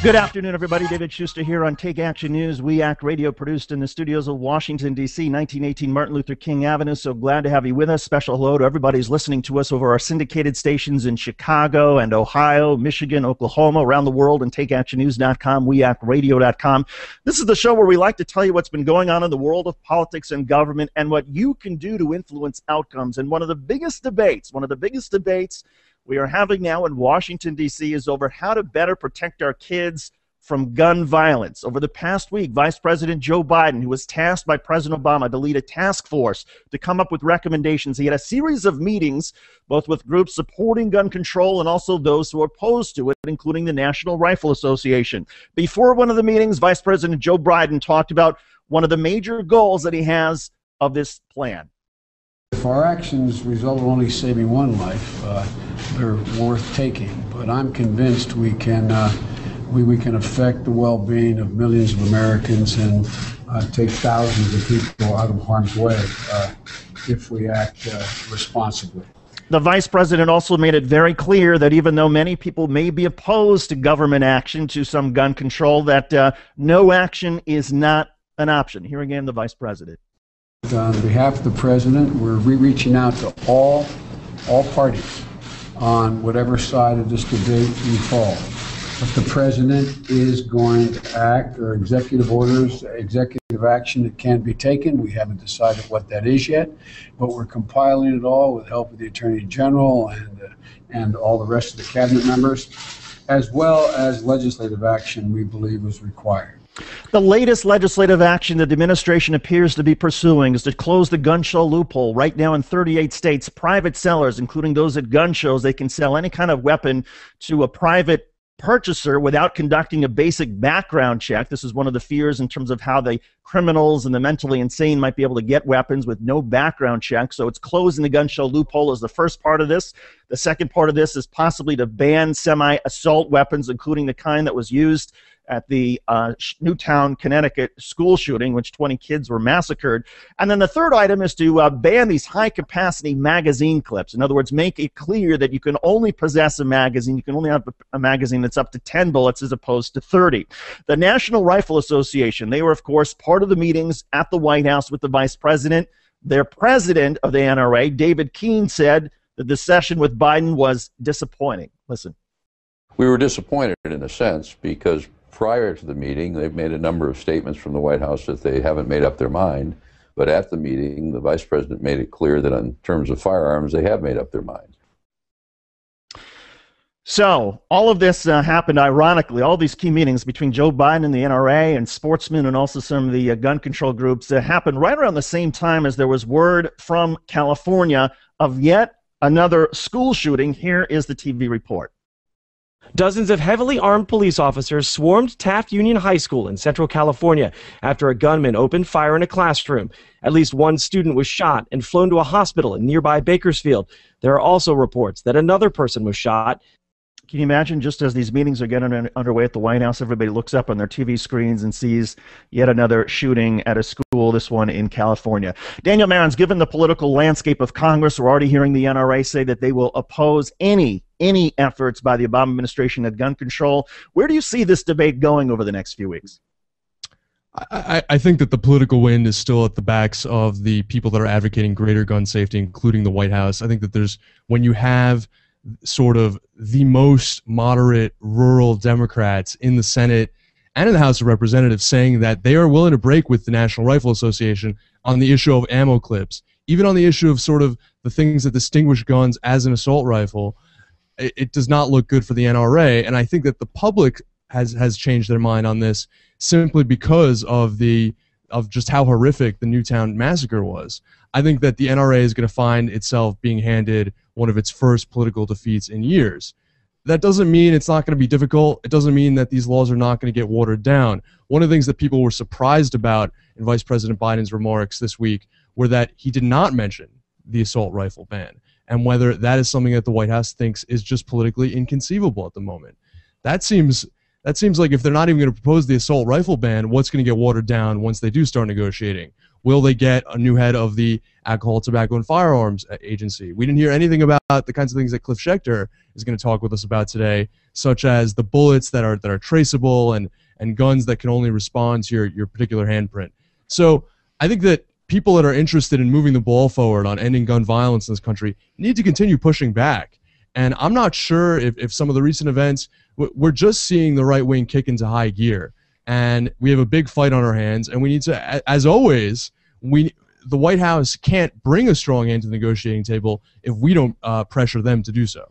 Good afternoon, everybody. David Shuster here on Take Action News. We Act Radio, produced in the studios of Washington, D.C., 1918 Martin Luther King Avenue. So glad to have you with us. Special hello to everybody who's listening to us over our syndicated stations in Chicago and Ohio, Michigan, Oklahoma, around the world, and TakeActionNews.com, WeActRadio.com. This is the show where we like to tell you what's been going on in the world of politics and government and what you can do to influence outcomes. And one of the biggest debates we are having now in Washington, D.C. is over how to better protect our kids from gun violence. Over the past week, Vice President Joe Biden, who was tasked by President Obama to lead a task force to come up with recommendations, he had a series of meetings, both with groups supporting gun control and also those who are opposed to it, including the National Rifle Association. Before one of the meetings, Vice President Joe Biden talked about one of the major goals that he has of this plan. If our actions result in only saving one life, they're worth taking. But I'm convinced we can affect the well-being of millions of Americans and take thousands of people out of harm's way if we act responsibly. The vice president also made it very clear that even though many people may be opposed to government action to some gun control, that no action is not an option. Here again, the vice president. On behalf of the president, we're reaching out to all parties on whatever side of this debate you fall. If the president is going to act, or executive orders, executive action that can be taken, we haven't decided what that is yet, but we're compiling it all with help of the Attorney General and all the rest of the cabinet members, as well as legislative action we believe is required. The latest legislative action that the administration appears to be pursuing is to close the gun show loophole. Right now in 38 states, private sellers, including those at gun shows, they can sell any kind of weapon to a private purchaser without conducting a basic background check. This is one of the fears in terms of how the criminals and the mentally insane might be able to get weapons with no background check. So it's closing the gun show loophole is the first part of this. The second part of this is possibly to ban semi-assault weapons, including the kind that was used at the Newtown, Connecticut school shooting, which 20 kids were massacred. And then the third item is to ban these high-capacity magazine clips. In other words, make it clear that you can only possess a magazine. You can only have a magazine that's up to 10 bullets as opposed to 30. The National Rifle Association, they were, of course, part of the meetings at the White House with the vice president. Their president of the NRA, David Keene, said that the session with Biden was disappointing. Listen. We were disappointed in a sense because prior to the meeting, they've made a number of statements from the White House that they haven't made up their mind. But at the meeting, the vice president made it clear that in terms of firearms, they have made up their mind. So all of this happened ironically. All these key meetings between Joe Biden and the NRA and sportsmen and also some of the gun control groups happened right around the same time as there was word from California of yet another school shooting. Here is the TV report. Dozens of heavily armed police officers swarmed Taft Union High School in Central California after a gunman opened fire in a classroom. At least one student was shot and flown to a hospital in nearby Bakersfield. There are also reports that another person was shot. Can you imagine, just as these meetings are getting underway at the White House, everybody looks up on their TV screens and sees yet another shooting at a school, this one in California. Daniel Marins, given the political landscape of Congress, we're already hearing the NRA say that they will oppose any efforts by the Obama administration at gun control. Where do you see this debate going over the next few weeks? I think that the political wind is still at the backs of the people that are advocating greater gun safety, including the White House. I think that when you have sort of the most moderate rural Democrats in the Senate and in the House of Representatives saying that they are willing to break with the National Rifle Association on the issue of ammo clips, even on the issue of sort of the things that distinguish guns as an assault rifle, it does not look good for the NRA. And I think that the public has changed their mind on this simply because of just how horrific the Newtown massacre was. I think that the NRA is going to find itself being handed one of its first political defeats in years. That doesn't mean it's not going to be difficult. It doesn't mean that these laws are not going to get watered down. One of the things that people were surprised about in Vice President Biden's remarks this week were that he did not mention the assault rifle ban, and whether that is something that the White House thinks is just politically inconceivable at the moment. That seems like if they're not even going to propose the assault rifle ban, what's going to get watered down once they do start negotiating? Will they get a new head of the Alcohol, Tobacco, and Firearms Agency? We didn't hear anything about the kinds of things that Cliff Schechter is going to talk with us about today, such as the bullets that are traceable and guns that can only respond to your particular handprint. So I think that people that are interested in moving the ball forward on ending gun violence in this country need to continue pushing back. And I'm not sure if some of the recent events, we're just seeing the right wing kick into high gear. And we have a big fight on our hands, and we need to, as always, the White House can't bring a strong hand to the negotiating table if we don't pressure them to do so.